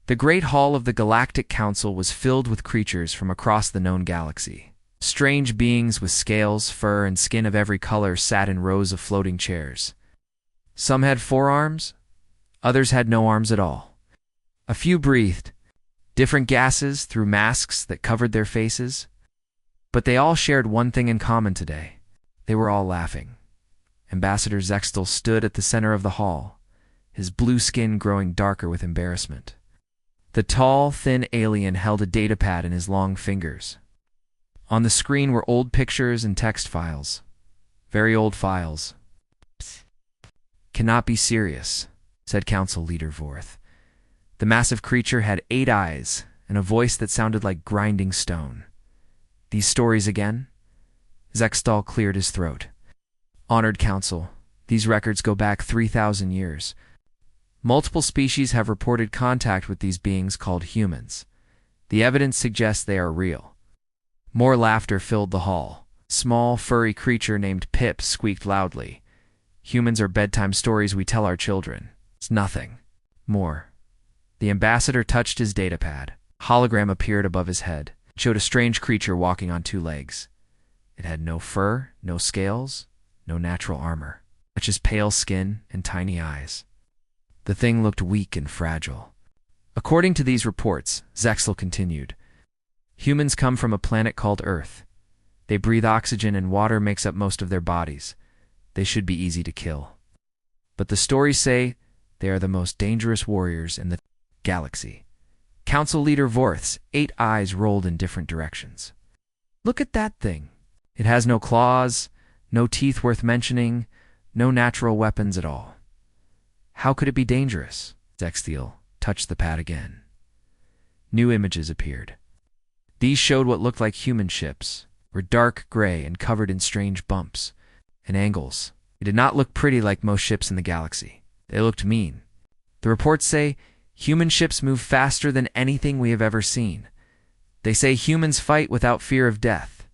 The great hall of the Galactic Council was filled with creatures from across the known galaxy. Strange beings with scales, fur, and skin of every color sat in rows of floating chairs. Some had 4 arms, others had no arms at all. A few breathed different gases through masks that covered their faces. But they all shared one thing in common today. They were all laughing. Ambassador Zextal stood at the center of the hall, his blue skin growing darker with embarrassment. The tall, thin alien held a datapad in his long fingers. On the screen were old pictures and text files. Very old files. "Cannot be serious," said Council Leader Vorth. The massive creature had 8 eyes and a voice that sounded like grinding stone. "These stories again?" Zextal cleared his throat. "Honored Council, these records go back 3,000 years. Multiple species have reported contact with these beings called humans. The evidence suggests they are real." More laughter filled the hall. A small, furry creature named Pip squeaked loudly. "Humans are bedtime stories we tell our children. It's nothing more." The ambassador touched his datapad. A hologram appeared above his head. It showed a strange creature walking on 2 legs. It had no fur, no scales, no natural armor, just pale skin and tiny eyes. The thing looked weak and fragile. "According to these reports," Zextal continued, "humans come from a planet called Earth. They breathe oxygen and water makes up most of their bodies. They should be easy to kill. But the stories say they are the most dangerous warriors in the galaxy." Council Leader Vorth's 8 eyes rolled in different directions. "Look at that thing. It has no claws, no teeth worth mentioning, no natural weapons at all. How could it be dangerous?" Zextal touched the pad again. New images appeared. These showed what looked like human ships, were dark gray and covered in strange bumps and angles. It did not look pretty like most ships in the galaxy. They looked mean. The reports say human ships move faster than anything we have ever seen. They say humans fight without fear of death.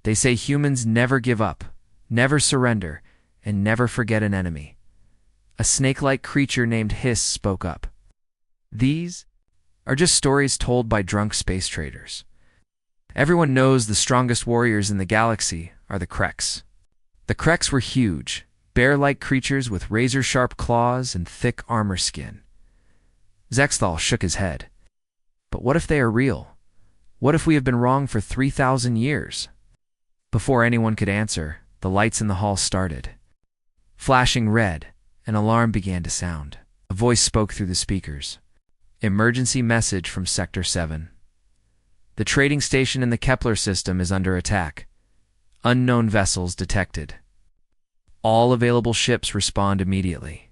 They say humans never give up, never surrender, and never forget an enemy. A snake-like creature named Hiss spoke up. "These are just stories told by drunk space traders. Everyone knows the strongest warriors in the galaxy are the Kreks." The Kreks were huge, bear-like creatures with razor-sharp claws and thick armor skin. Zextal shook his head. "But what if they are real? What if we have been wrong for 3,000 years? Before anyone could answer, the lights in the hall started. Flashing red, an alarm began to sound. A voice spoke through the speakers. "Emergency message from Sector 7. The trading station in the Kepler system is under attack. Unknown vessels detected. All available ships respond immediately."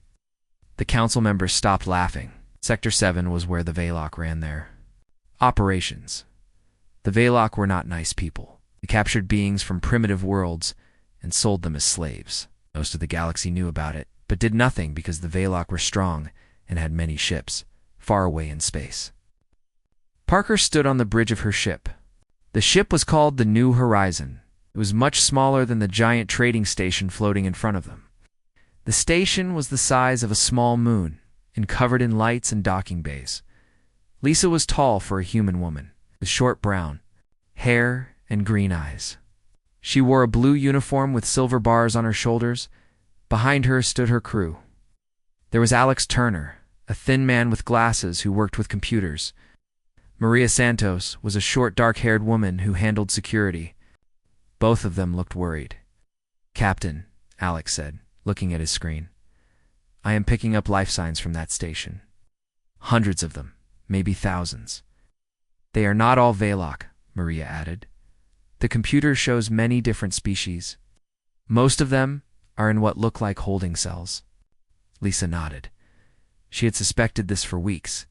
The council members stopped laughing. Sector 7 was where the Veloc ran their operations. The Veloc were not nice people. They captured beings from primitive worlds and sold them as slaves. Most of the galaxy knew about it, but did nothing because the Veloc were strong and had many ships, far away in space. Parker stood on the bridge of her ship. The ship was called the New Horizon. It was much smaller than the giant trading station floating in front of them. The station was the size of a small moon and covered in lights and docking bays. Lisa was tall for a human woman, with short brown hair and green eyes. She wore a blue uniform with silver bars on her shoulders. Behind her stood her crew. There was Alex Turner, a thin man with glasses who worked with computers. Maria Santos was a short, dark-haired woman who handled security. Both of them looked worried. "Captain," Alex said, looking at his screen, "I am picking up life signs from that station. Hundreds of them, maybe thousands." "They are not all Veloc," Maria added. "The computer shows many different species. Most of them are in what look like holding cells." Lisa nodded. She had suspected this for weeks.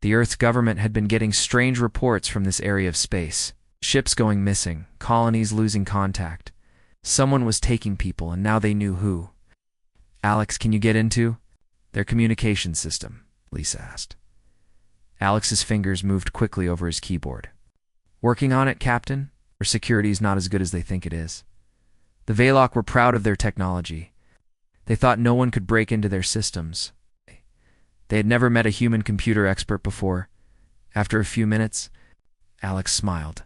The Earth's government had been getting strange reports from this area of space. Ships going missing, colonies losing contact. Someone was taking people, and now they knew who. "Alex, can you get into their communication system?" Lisa asked. Alex's fingers moved quickly over his keyboard. "Working on it, Captain. Our security is not as good as they think it is. The Veloc were proud of their technology. They thought no one could break into their systems. They had never met a human computer expert before. After a few minutes, Alex smiled.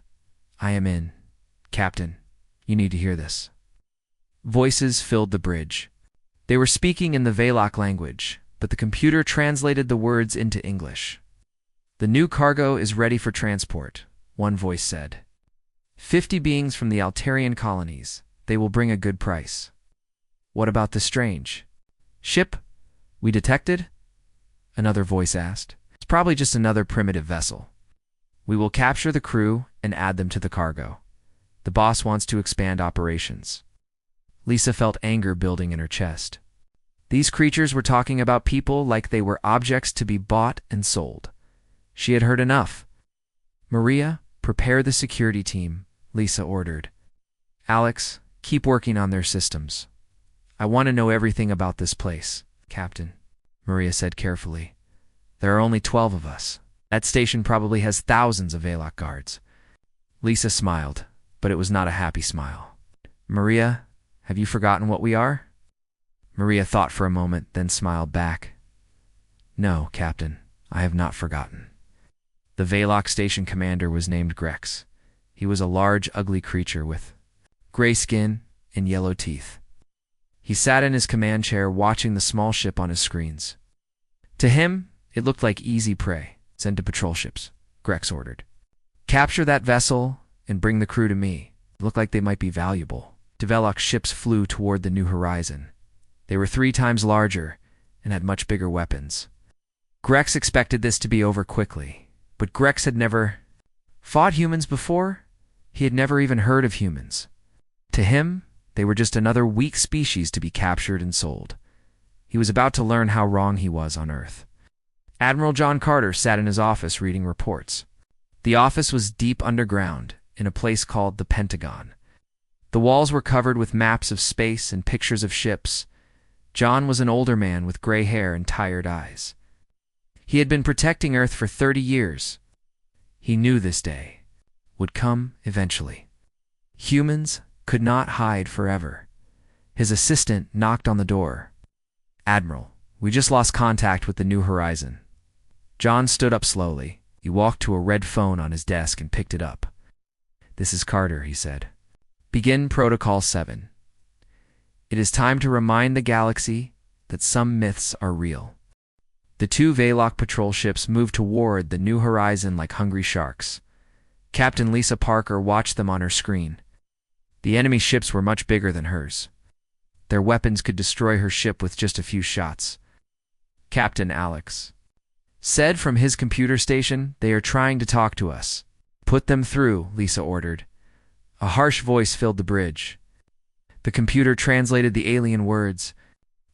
"I am in. Captain, you need to hear this." Voices filled the bridge. They were speaking in the Velok language, but the computer translated the words into English. "The new cargo is ready for transport," one voice said. 50 beings from the Altarian colonies. They will bring a good price." "What about the strange ship we detected?" another voice asked. "It's probably just another primitive vessel. We will capture the crew and add them to the cargo. The boss wants to expand operations." Lisa felt anger building in her chest. These creatures were talking about people like they were objects to be bought and sold. She had heard enough. "Maria, prepare the security team," Lisa ordered. "Alex, keep working on their systems. I want to know everything about this place." "Captain," Maria said carefully, "there are only 12 of us. That station probably has thousands of Velok guards." Lisa smiled, but it was not a happy smile. "Maria, have you forgotten what we are?" Maria thought for a moment, then smiled back. "No, Captain, I have not forgotten." The Velok station commander was named Grex. He was a large, ugly creature with gray skin and yellow teeth. He sat in his command chair watching the small ship on his screens. To him, it looked like easy prey. "Send to patrol ships," Grex ordered. "Capture that vessel and bring the crew to me. It looked like they might be valuable." The Velok ships flew toward the New Horizon. They were 3 times larger and had much bigger weapons. Grex expected this to be over quickly, but Grex had never fought humans before. He had never even heard of humans. To him, they were just another weak species to be captured and sold. He was about to learn how wrong he was on Earth. Admiral John Carter sat in his office reading reports. The office was deep underground, in a place called the Pentagon. The walls were covered with maps of space and pictures of ships. John was an older man with gray hair and tired eyes. He had been protecting Earth for 30 years. He knew this day would come eventually. Humans could not hide forever. His assistant knocked on the door. "Admiral, we just lost contact with the New Horizon." John stood up slowly. He walked to a red phone on his desk and picked it up. "This is Carter," he said. "Begin Protocol 7. It is time to remind the galaxy that some myths are real." The 2 Velok patrol ships moved toward the New Horizon like hungry sharks. Captain Lisa Parker watched them on her screen. The enemy ships were much bigger than hers. Their weapons could destroy her ship with just a few shots. Captain Alex said from his computer station, "They are trying to talk to us." "Put them through," Lisa ordered. A harsh voice filled the bridge. The computer translated the alien words.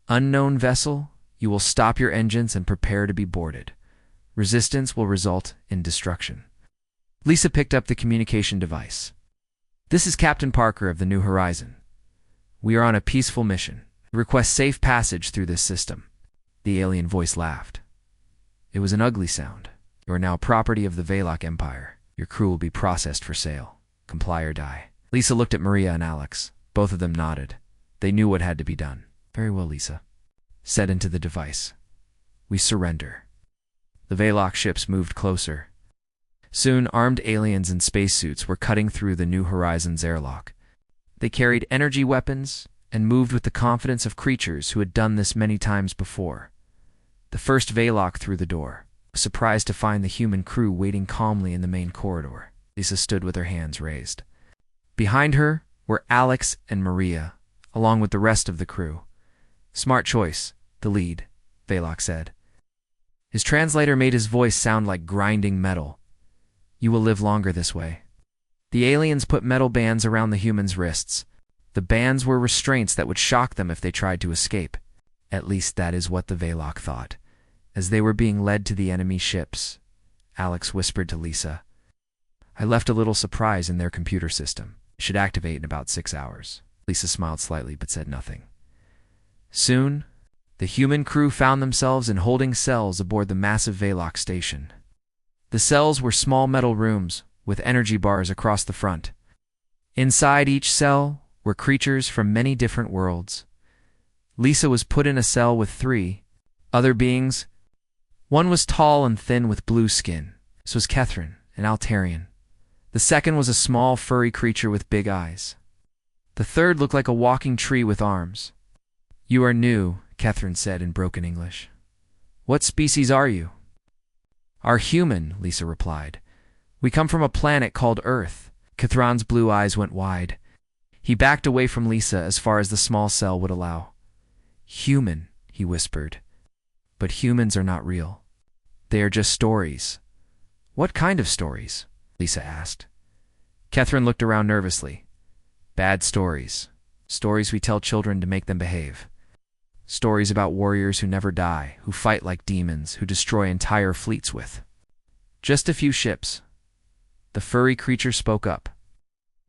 "Unknown vessel, you will stop your engines and prepare to be boarded. Resistance will result in destruction." Lisa picked up the communication device. "This is Captain Parker of the New Horizon. We are on a peaceful mission. Request safe passage through this system." The alien voice laughed. It was an ugly sound. "You are now property of the Velok Empire. Your crew will be processed for sale. Comply or die." Lisa looked at Maria and Alex. Both of them nodded. They knew what had to be done. "Very well, Lisa," said into the device. "We surrender." The Velok ships moved closer. Soon, armed aliens in spacesuits were cutting through the New Horizon's airlock. They carried energy weapons and moved with the confidence of creatures who had done this many times before. The first Velok through the door, surprised to find the human crew waiting calmly in the main corridor. Lisa stood with her hands raised. Behind her were Alex and Maria, along with the rest of the crew. "Smart choice, the lead," Velok said. His translator made his voice sound like grinding metal. "You will live longer this way." The aliens put metal bands around the humans' wrists. The bands were restraints that would shock them if they tried to escape. At least that is what the Velok thought. As they were being led to the enemy ships, Alex whispered to Lisa, "I left a little surprise in their computer system. It should activate in about 6 hours." Lisa smiled slightly but said nothing. Soon, the human crew found themselves in holding cells aboard the massive Velok station. The cells were small metal rooms with energy bars across the front. Inside each cell were creatures from many different worlds. Lisa was put in a cell with 3 other beings One was tall and thin with blue skin. This was Kethryn, an Altarian. The second was a small, furry creature with big eyes. The third looked like a walking tree with arms. "You are new," Kethryn said in broken English. "What species are you?" "Are human," Lisa replied. "We come from a planet called Earth." Kethryn's blue eyes went wide. He backed away from Lisa as far as the small cell would allow. "Human," he whispered. "But humans are not real. They are just stories." "What kind of stories?" Lisa asked. Kethryn looked around nervously. "Bad stories. Stories we tell children to make them behave. Stories about warriors who never die, who fight like demons, who destroy entire fleets with just a few ships." The furry creature spoke up.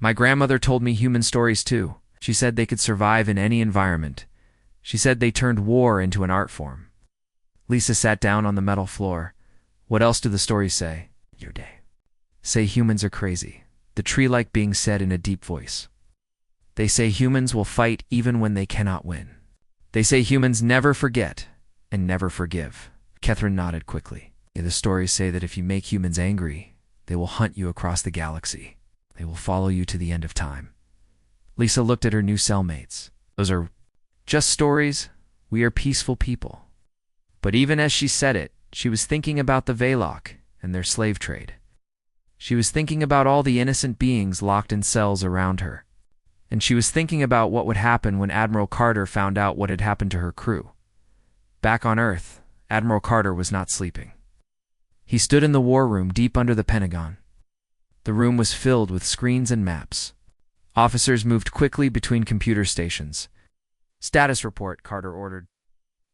"My grandmother told me human stories too. She said they could survive in any environment. She said they turned war into an art form." Lisa sat down on the metal floor. "What else do the stories say?" "Your day." "Say humans are crazy," the tree-like being said in a deep voice. "They say humans will fight even when they cannot win. They say humans never forget and never forgive." Kethryn nodded quickly. "The stories say that if you make humans angry, they will hunt you across the galaxy. They will follow you to the end of time." Lisa looked at her new cellmates. "Those are just stories. We are peaceful people." But even as she said it, she was thinking about the Veloc and their slave trade. She was thinking about all the innocent beings locked in cells around her. And she was thinking about what would happen when Admiral Carter found out what had happened to her crew. Back on Earth, Admiral Carter was not sleeping. He stood in the war room deep under the Pentagon. The room was filled with screens and maps. Officers moved quickly between computer stations. "Status report," Carter ordered.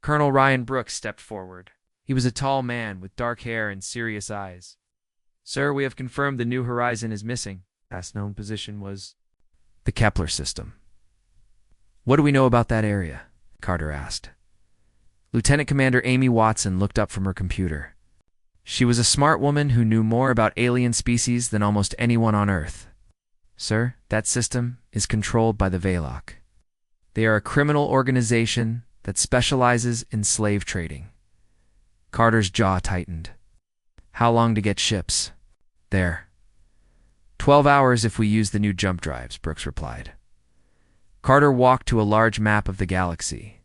Colonel Ryan Brooks stepped forward. He was a tall man with dark hair and serious eyes. "Sir, we have confirmed the New Horizon is missing." Last known position was the Kepler system. "What do we know about that area?" Carter asked. Lieutenant Commander Amy Watson looked up from her computer. She was a smart woman who knew more about alien species than almost anyone on Earth. "Sir, that system is controlled by the Veloc. They are a criminal organization that specializes in slave trading." Carter's jaw tightened. "How long to get ships?" "There." 12 hours if we use the new jump drives," Brooks replied. Carter walked to a large map of the galaxy.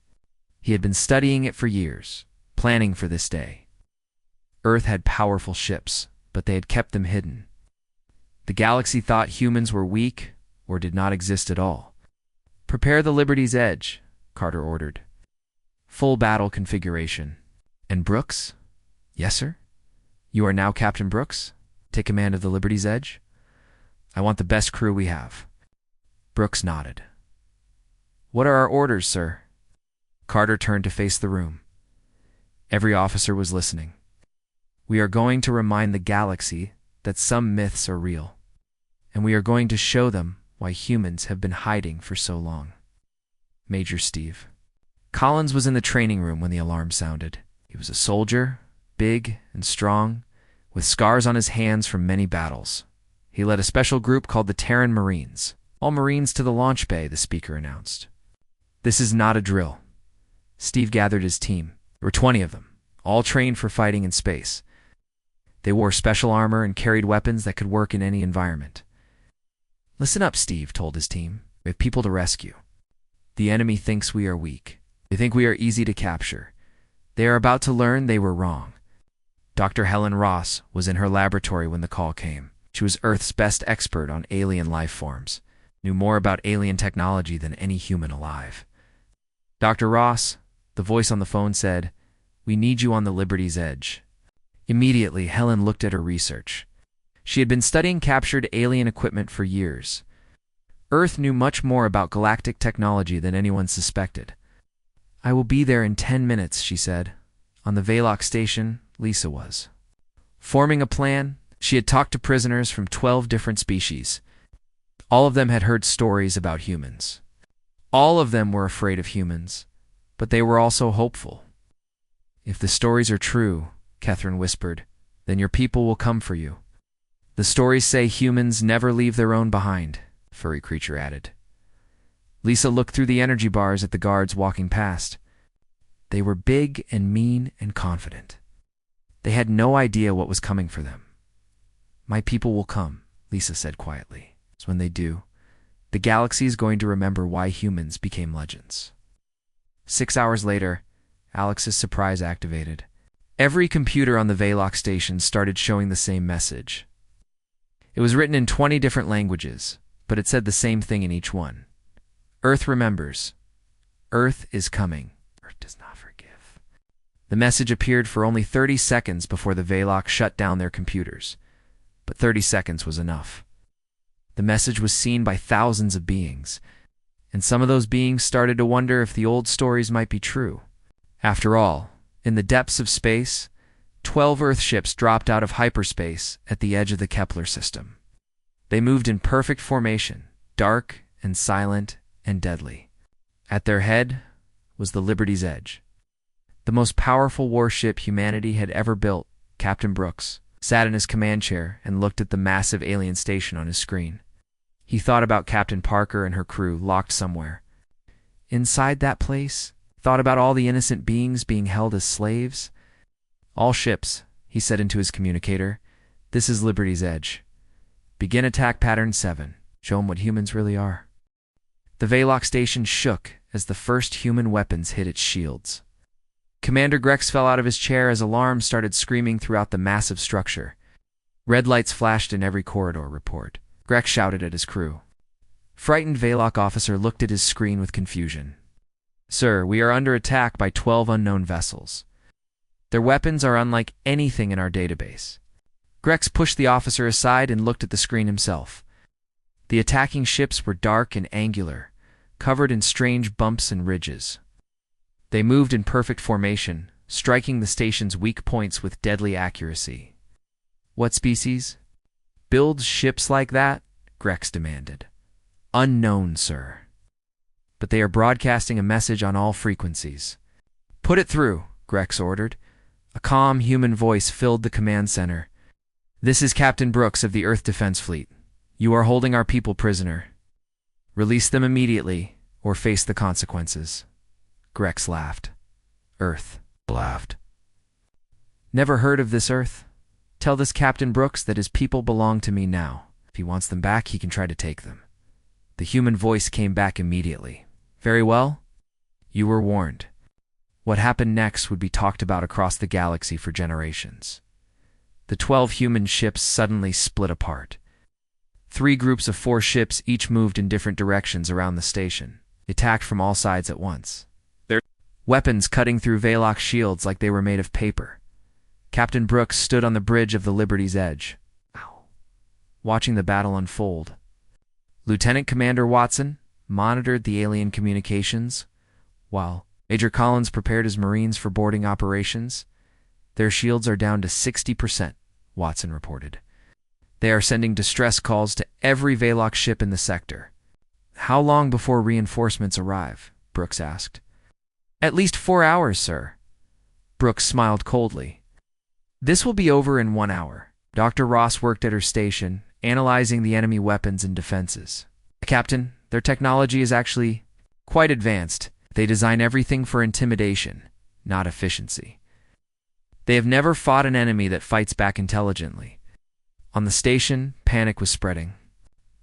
He had been studying it for years, planning for this day. Earth had powerful ships, but they had kept them hidden. The galaxy thought humans were weak or did not exist at all. "Prepare the Liberty's Edge," Carter ordered. "Full battle configuration." "And Brooks?" "Yes, sir." "You are now Captain Brooks? Take command of the Liberty's Edge? I want the best crew we have." Brooks nodded. "What are our orders, sir?" Carter turned to face the room. Every officer was listening. "We are going to remind the galaxy that some myths are real, and we are going to show them why humans have been hiding for so long." Major Steve. Collins was in the training room when the alarm sounded. He was a soldier, big and strong, with scars on his hands from many battles. He led a special group called the Terran Marines. "All Marines to the launch bay," the speaker announced. "This is not a drill." Steve gathered his team. There were 20 of them, all trained for fighting in space. They wore special armor and carried weapons that could work in any environment. "Listen up," Steve told his team. "We have people to rescue. The enemy thinks we are weak. They think we are easy to capture. They are about to learn they were wrong." Dr. Helen Ross was in her laboratory when the call came. She was Earth's best expert on alien life forms, knew more about alien technology than any human alive. "Dr. Ross," the voice on the phone said, "we need you on the Liberty's Edge." Immediately, Helen looked at her research. She had been studying captured alien equipment for years. Earth knew much more about galactic technology than anyone suspected. "I will be there in 10 minutes, she said. On the Veloc station, Lisa was forming a plan. She had talked to prisoners from 12 different species. All of them had heard stories about humans. All of them were afraid of humans, but they were also hopeful. "If the stories are true," Kethryn whispered, "then your people will come for you." "The stories say humans never leave their own behind," the furry creature added. Lisa looked through the energy bars at the guards walking past. They were big and mean and confident. They had no idea what was coming for them. "My people will come," Lisa said quietly. "So when they do, the galaxy is going to remember why humans became legends." 6 hours later, Alex's surprise activated. Every computer on the Velox station started showing the same message. It was written in 20 different languages, but it said the same thing in each one. Earth remembers. Earth is coming. Earth does not forgive. The message appeared for only 30 seconds before the Velox shut down their computers. But 30 seconds was enough. The message was seen by thousands of beings, and some of those beings started to wonder if the old stories might be true. After all, in the depths of space, 12 Earth ships dropped out of hyperspace at the edge of the Kepler system. They moved in perfect formation, dark and silent and deadly. At their head was the Liberty's Edge. The most powerful warship humanity had ever built, Captain Brooks, sat in his command chair and looked at the massive alien station on his screen. He thought about Captain Parker and her crew locked somewhere. Inside that place, thought about all the innocent beings being held as slaves. "All ships," he said into his communicator, "this is Liberty's Edge. Begin attack pattern 7. Show them what humans really are." The Velox station shook as the first human weapons hit its shields. Commander Grex fell out of his chair as alarms started screaming throughout the massive structure. Red lights flashed in every corridor report. Grex shouted at his crew. Frightened Velox officer looked at his screen with confusion. "Sir, we are under attack by 12 unknown vessels. Their weapons are unlike anything in our database." Grex pushed the officer aside and looked at the screen himself. The attacking ships were dark and angular, covered in strange bumps and ridges. They moved in perfect formation, striking the station's weak points with deadly accuracy. "What species builds ships like that?" Grex demanded. "Unknown, sir. But they are broadcasting a message on all frequencies." "Put it through," Grex ordered. A calm human voice filled the command center. "This is Captain Brooks of the Earth Defense Fleet. You are holding our people prisoner. Release them immediately, or face the consequences." Grex laughed. Earth laughed. "Never heard of this Earth? Tell this Captain Brooks that his people belong to me now. If he wants them back, he can try to take them." The human voice came back immediately. "Very well. You were warned." What happened next would be talked about across the galaxy for generations. The 12 human ships suddenly split apart. 3 groups of 4 ships each moved in different directions around the station, attacked from all sides at once. Their weapons cutting through Velox shields like they were made of paper. Captain Brooks stood on the bridge of the Liberty's Edge, watching the battle unfold. Lieutenant Commander Watson monitored the alien communications, while Major Collins prepared his Marines for boarding operations. "Their shields are down to 60%, Watson reported. "They are sending distress calls to every Velox ship in the sector." "How long before reinforcements arrive?" Brooks asked. "At least 4 hours, sir." Brooks smiled coldly. "This will be over in 1 hour." Dr. Ross worked at her station, analyzing the enemy weapons and defenses. "Captain, their technology is actually quite advanced. They design everything for intimidation, not efficiency. They have never fought an enemy that fights back intelligently." On the station, panic was spreading.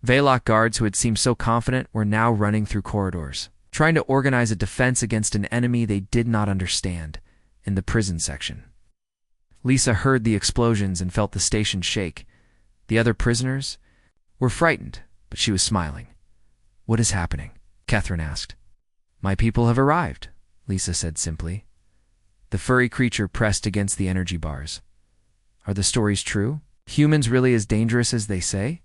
Velox guards who had seemed so confident were now running through corridors, trying to organize a defense against an enemy they did not understand, in the prison section. Lisa heard the explosions and felt the station shake. The other prisoners were frightened, but she was smiling. "What is happening?" Catherine asked. "My people have arrived," Lisa said simply. The furry creature pressed against the energy bars. "Are the stories true? Humans really as dangerous as they say?"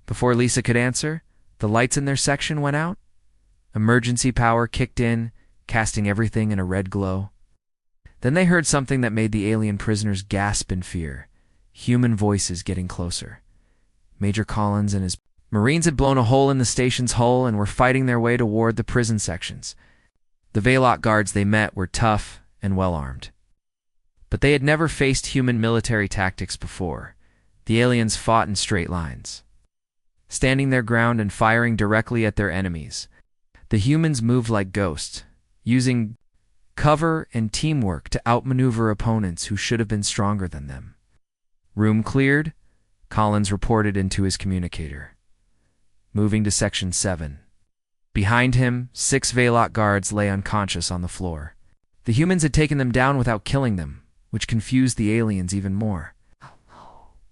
Before Lisa could answer, the lights in their section went out. Emergency power kicked in, casting everything in a red glow. Then they heard something that made the alien prisoners gasp in fear. Human voices getting closer. Major Collins and his Marines had blown a hole in the station's hull and were fighting their way toward the prison sections. The Velox guards they met were tough and well-armed. But they had never faced human military tactics before. The aliens fought in straight lines, standing their ground and firing directly at their enemies. The humans moved like ghosts, using cover, and teamwork to outmaneuver opponents who should have been stronger than them. Room cleared, Collins reported into his communicator. Moving to Section 7. Behind him, 6 Veloc guards lay unconscious on the floor. The humans had taken them down without killing them, which confused the aliens even more.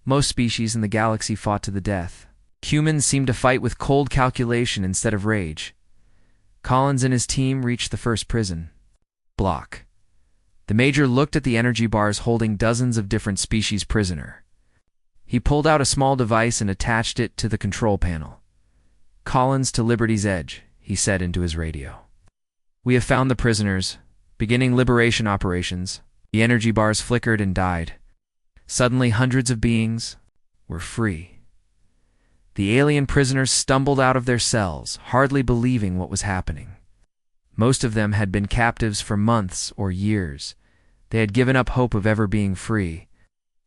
Most species in the galaxy fought to the death. Humans seemed to fight with cold calculation instead of rage. Collins and his team reached the first prison block. The Major looked at the energy bars holding dozens of different species prisoner. He pulled out a small device and attached it to the control panel. "Collins to Liberty's Edge," he said into his radio. "We have found the prisoners. Beginning liberation operations." The energy bars flickered and died. Suddenly, hundreds of beings were free. The alien prisoners stumbled out of their cells, hardly believing what was happening. Most of them had been captives for months or years. They had given up hope of ever being free.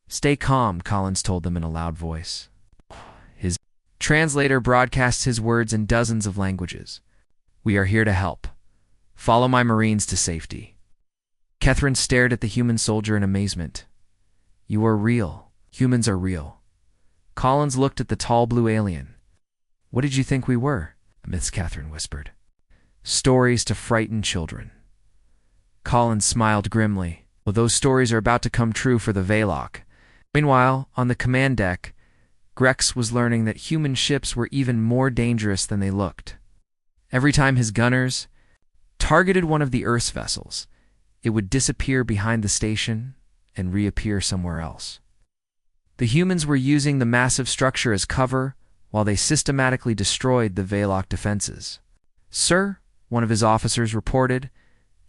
"Stay calm," Collins told them in a loud voice. His translator broadcasts his words in dozens of languages. "We are here to help. Follow my Marines to safety." Catherine stared at the human soldier in amazement. "You are real. Humans are real." Collins looked at the tall blue alien. "What did you think we were?" Miss Catherine whispered. "Stories to frighten children." Collins smiled grimly. "Well, those stories are about to come true for the Veloc." Meanwhile, on the command deck, Grex was learning that human ships were even more dangerous than they looked. Every time his gunners targeted one of the Earth's vessels, it would disappear behind the station and reappear somewhere else. The humans were using the massive structure as cover while they systematically destroyed the Veloc defenses. "Sir," one of his officers reported,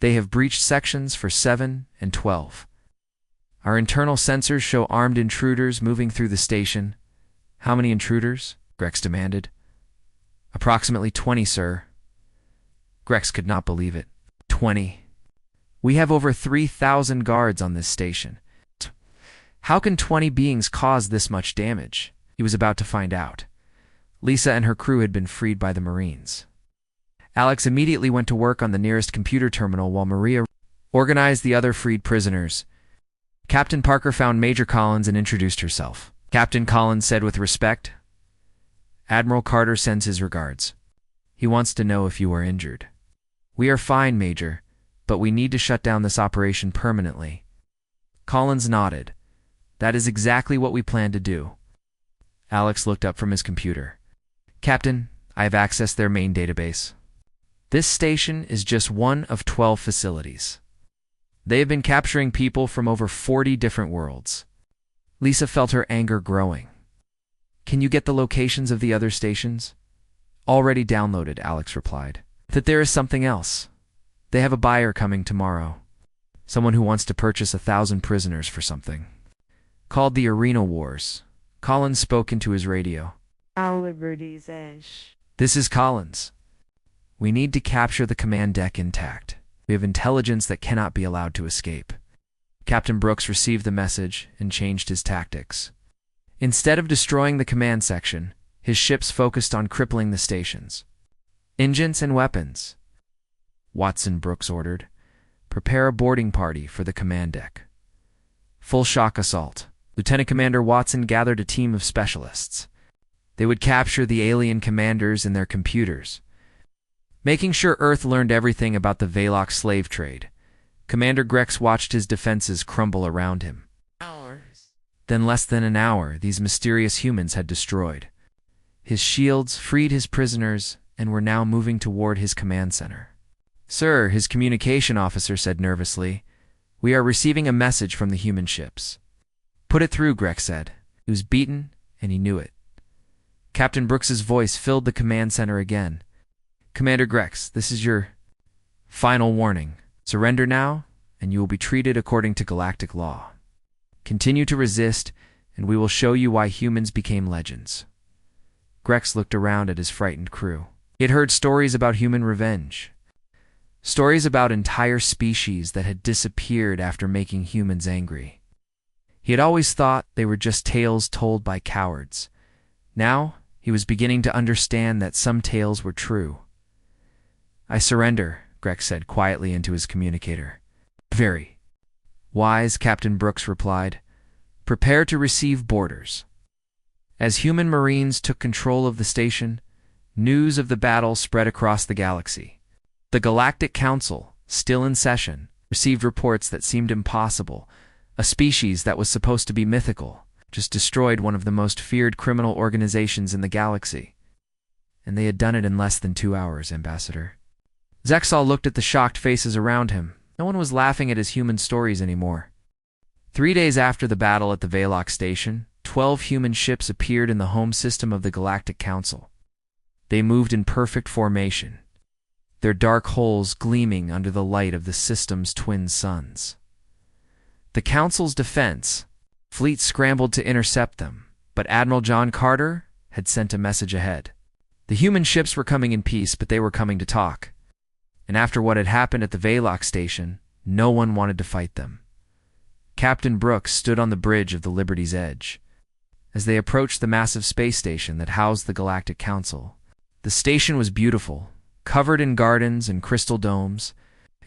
"they have breached sections for 7 and 12. Our internal sensors show armed intruders moving through the station." "How many intruders?" Grex demanded. "Approximately 20, sir." Grex could not believe it. 20. "We have over 3,000 guards on this station. How can 20 beings cause this much damage?" He was about to find out. Lisa and her crew had been freed by the Marines. Alex immediately went to work on the nearest computer terminal while Maria organized the other freed prisoners. Captain Parker found Major Collins and introduced herself. Captain Collins said with respect, "Admiral Carter sends his regards. He wants to know if you are injured." "We are fine, Major, but we need to shut down this operation permanently." Collins nodded. "That is exactly what we plan to do." Alex looked up from his computer. "Captain, I have accessed their main database. This station is just one of 12 facilities. They have been capturing people from over 40 different worlds." Lisa felt her anger growing. "Can you get the locations of the other stations?" "Already downloaded," Alex replied. "That there is something else. They have a buyer coming tomorrow. Someone who wants to purchase 1,000 prisoners for something. Called the Arena Wars." Collins spoke into his radio. Liberty's Edge. "This is Collins. We need to capture the command deck intact. We have intelligence that cannot be allowed to escape." Captain Brooks received the message and changed his tactics. Instead of destroying the command section, his ships focused on crippling the stations. "Engines and weapons," Watson Brooks ordered. "Prepare a boarding party for the command deck. Full shock assault." Lieutenant Commander Watson gathered a team of specialists. They would capture the alien commanders in their computers, making sure Earth learned everything about the Veloc slave trade. Commander Grex watched his defenses crumble around him. Then less than an hour, these mysterious humans had destroyed. His shields freed his prisoners and were now moving toward his command center. "Sir," his communication officer said nervously, "we are receiving a message from the human ships." "Put it through," Grex said. He was beaten, and he knew it. Captain Brooks's voice filled the command center again. "Commander Grex, this is your final warning. Surrender now, and you will be treated according to galactic law. Continue to resist, and we will show you why humans became legends." Grex looked around at his frightened crew. He had heard stories about human revenge. Stories about entire species that had disappeared after making humans angry. He had always thought they were just tales told by cowards. Now, he was beginning to understand that some tales were true. "I surrender," Grex said quietly into his communicator. Very wise, Captain Brooks replied. Prepare to receive boarders. As human Marines took control of the station, news of the battle spread across the galaxy. The Galactic Council, still in session, received reports that seemed impossible. A species that was supposed to be mythical just destroyed one of the most feared criminal organizations in the galaxy. And they had done it in less than 2 hours, Ambassador. Zexal looked at the shocked faces around him. No one was laughing at his human stories anymore. 3 days after the battle at the Valok station, 12 human ships appeared in the home system of the Galactic Council. They moved in perfect formation, their dark holes gleaming under the light of the system's twin suns. The Council's defense fleet scrambled to intercept them, but Admiral John Carter had sent a message ahead. The human ships were coming in peace, but they were coming to talk. And after what had happened at the Valok station, no one wanted to fight them. Captain Brooks stood on the bridge of the Liberty's Edge. As they approached the massive space station that housed the Galactic Council, the station was beautiful, covered in gardens and crystal domes.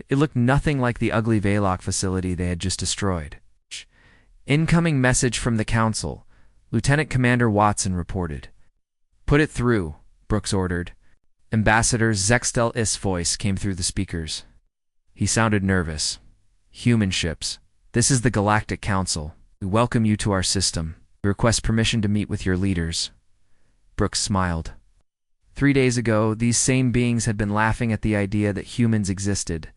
It looked nothing like the ugly Valok facility they had just destroyed. Incoming message from the Council, Lieutenant Commander Watson reported. Put it through, Brooks ordered. Ambassador Zextel's voice came through the speakers. He sounded nervous. Human ships. This is the Galactic Council. We welcome you to our system. We request permission to meet with your leaders. Brooks smiled. 3 days ago, these same beings had been laughing at the idea that humans existed.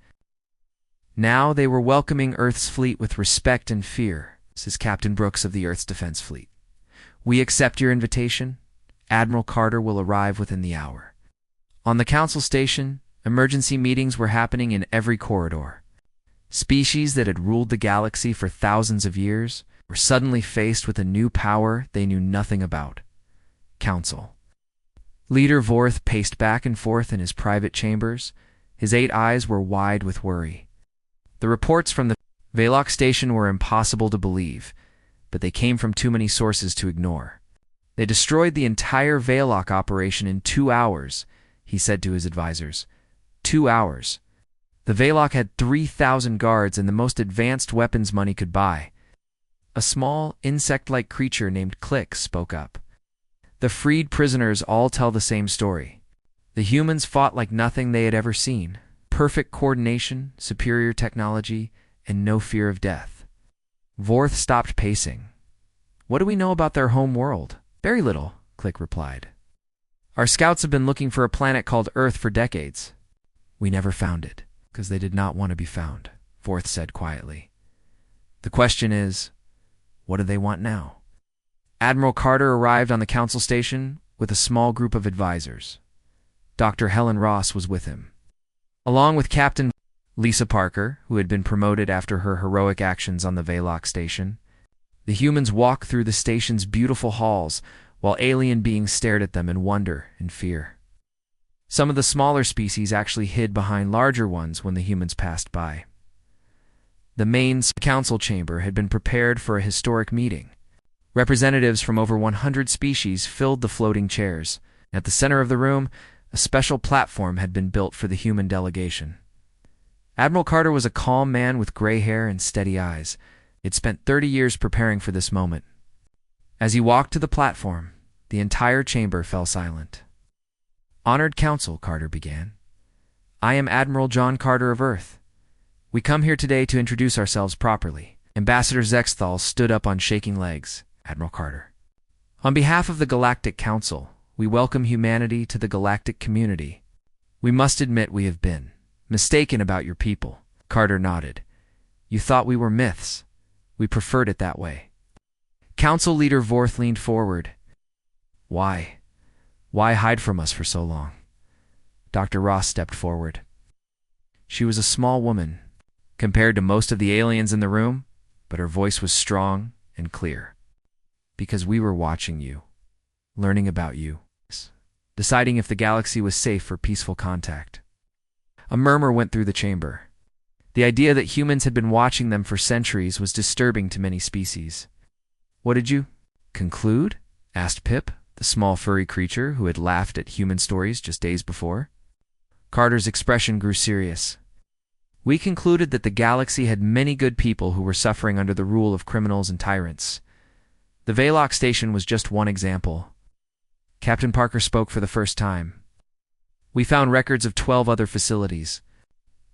Now they were welcoming Earth's fleet with respect and fear, says Captain Brooks of the Earth's Defense Fleet. We accept your invitation. Admiral Carter will arrive within the hour. On the Council station, emergency meetings were happening in every corridor. Species that had ruled the galaxy for thousands of years were suddenly faced with a new power they knew nothing about. Council. Leader Vorth paced back and forth in his private chambers. His 8 eyes were wide with worry. The reports from the Valok station were impossible to believe, but they came from too many sources to ignore. They destroyed the entire Valok operation in 2 hours, he said to his advisors. 2 hours. The Valok had 3,000 guards and the most advanced weapons money could buy. A small, insect-like creature named Click spoke up. The freed prisoners all tell the same story. The humans fought like nothing they had ever seen. Perfect coordination, superior technology, and no fear of death. Vorth stopped pacing. What do we know about their home world? Very little, Click replied. Our scouts have been looking for a planet called Earth for decades. We never found it, because they did not want to be found, Vorth said quietly. The question is, what do they want now? Admiral Carter arrived on the Council station with a small group of advisors. Dr. Helen Ross was with him, along with Captain Lisa Parker, who had been promoted after her heroic actions on the Valok station. The humans walked through the station's beautiful halls, while alien beings stared at them in wonder and fear. Some of the smaller species actually hid behind larger ones when the humans passed by. The main council chamber had been prepared for a historic meeting. Representatives from over 100 species filled the floating chairs. At the center of the room, a special platform had been built for the human delegation. Admiral Carter was a calm man with gray hair and steady eyes. He had spent 30 years preparing for this moment. As he walked to the platform, the entire chamber fell silent. Honored Council, Carter began. I am Admiral John Carter of Earth. We come here today to introduce ourselves properly. Ambassador Zexthal stood up on shaking legs. Admiral Carter. On behalf of the Galactic Council, we welcome humanity to the galactic community. We must admit we have been mistaken about your people. Carter nodded. You thought we were myths. We preferred it that way. Council Leader Vorth leaned forward. Why? Why hide from us for so long? Dr. Ross stepped forward. She was a small woman, compared to most of the aliens in the room, but her voice was strong and clear. Because we were watching you, learning about you, deciding if the galaxy was safe for peaceful contact. A murmur went through the chamber. The idea that humans had been watching them for centuries was disturbing to many species. What did you conclude? Asked Pip, the small furry creature who had laughed at human stories just days before. Carter's expression grew serious. We concluded that the galaxy had many good people who were suffering under the rule of criminals and tyrants. The Velox station was just one example. Captain Parker spoke for the first time. We found records of 12 other facilities,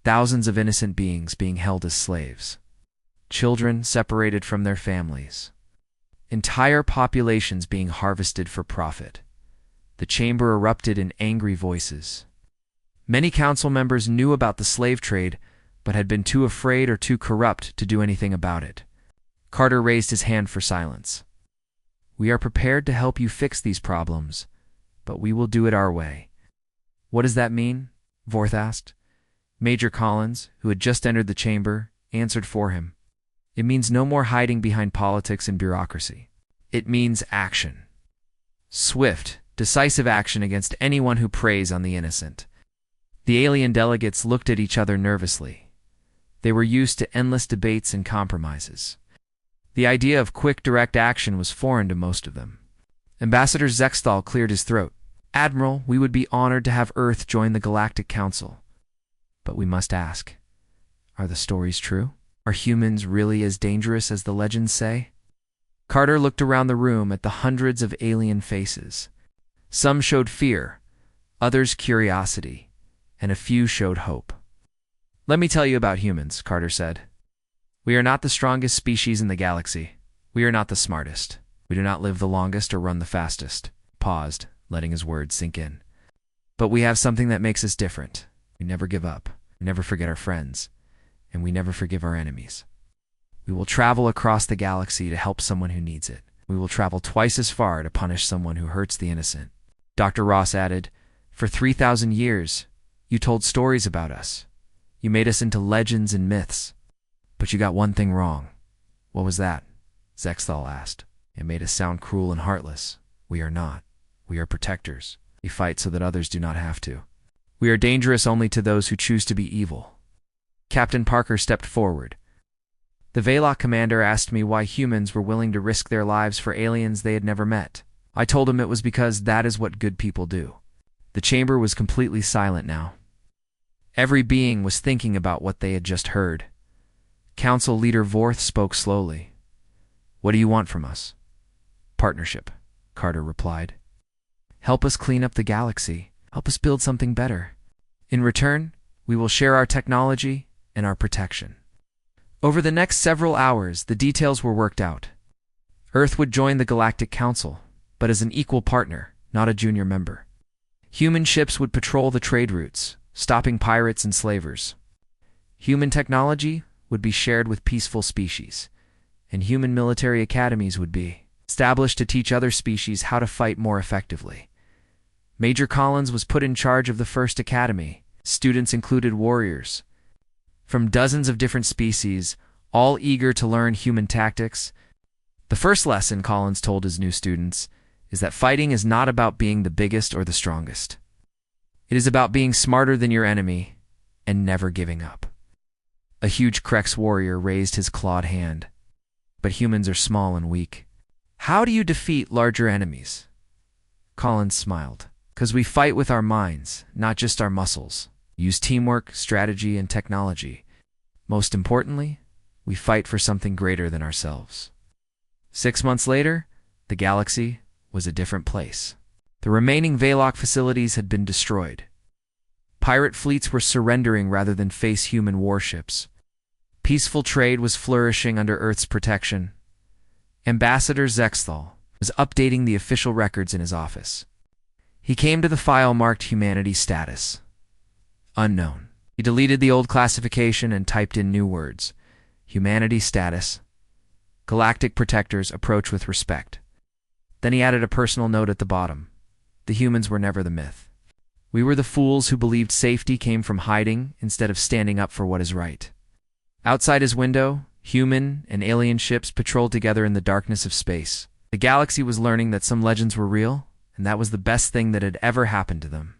thousands of innocent beings being held as slaves, children separated from their families, entire populations being harvested for profit. The chamber erupted in angry voices. Many council members knew about the slave trade, but had been too afraid or too corrupt to do anything about it. Carter raised his hand for silence. We are prepared to help you fix these problems, but we will do it our way. What does that mean? Vorth asked. Major Collins, who had just entered the chamber, answered for him. It means no more hiding behind politics and bureaucracy. It means action. Swift, decisive action against anyone who preys on the innocent. The alien delegates looked at each other nervously. They were used to endless debates and compromises. The idea of quick, direct action was foreign to most of them. Ambassador Zexthal cleared his throat. Admiral, we would be honored to have Earth join the Galactic Council. But we must ask, are the stories true? Are humans really as dangerous as the legends say? Carter looked around the room at the hundreds of alien faces. Some showed fear, others curiosity, and a few showed hope. Let me tell you about humans, Carter said. We are not the strongest species in the galaxy. We are not the smartest. We do not live the longest or run the fastest. Paused, letting his words sink in. But we have something that makes us different. We never give up. We never forget our friends. And we never forgive our enemies. We will travel across the galaxy to help someone who needs it. We will travel twice as far to punish someone who hurts the innocent. Dr. Ross added, For 3,000 years, you told stories about us. You made us into legends and myths. But you got one thing wrong. What was that? Zexthal asked. It made us sound cruel and heartless. We are not. We are protectors. We fight so that others do not have to. We are dangerous only to those who choose to be evil. Captain Parker stepped forward. The Velox commander asked me why humans were willing to risk their lives for aliens they had never met. I told him it was because that is what good people do. The chamber was completely silent now. Every being was thinking about what they had just heard. Council leader Vorth spoke slowly. What do you want from us? Partnership, Carter replied. Help us clean up the galaxy. Help us build something better. In return, we will share our technology and our protection. Over the next several hours, the details were worked out. Earth would join the Galactic Council, but as an equal partner, not a junior member. Human ships would patrol the trade routes, stopping pirates and slavers. Human technology would be shared with peaceful species, and human military academies would be established to teach other species how to fight more effectively. Major Collins was put in charge of the first academy. Students included warriors from dozens of different species, all eager to learn human tactics. The first lesson, Collins told his new students, is that fighting is not about being the biggest or the strongest. It is about being smarter than your enemy and never giving up. A huge Krex warrior raised his clawed hand. But humans are small and weak. How do you defeat larger enemies? Collins smiled. Because we fight with our minds, not just our muscles. Use teamwork, strategy, and technology. Most importantly, we fight for something greater than ourselves. 6 months later, the galaxy was a different place. The remaining Velox facilities had been destroyed. Pirate fleets were surrendering rather than face human warships. Peaceful trade was flourishing under Earth's protection. Ambassador Zexthal was updating the official records in his office. He came to the file marked Humanity Status. Unknown. He deleted the old classification and typed in new words. Humanity Status. Galactic Protectors approach with respect. Then he added a personal note at the bottom. The humans were never the myth. We were the fools who believed safety came from hiding instead of standing up for what is right. Outside his window, human and alien ships patrolled together in the darkness of space. The galaxy was learning that some legends were real, and that was the best thing that had ever happened to them.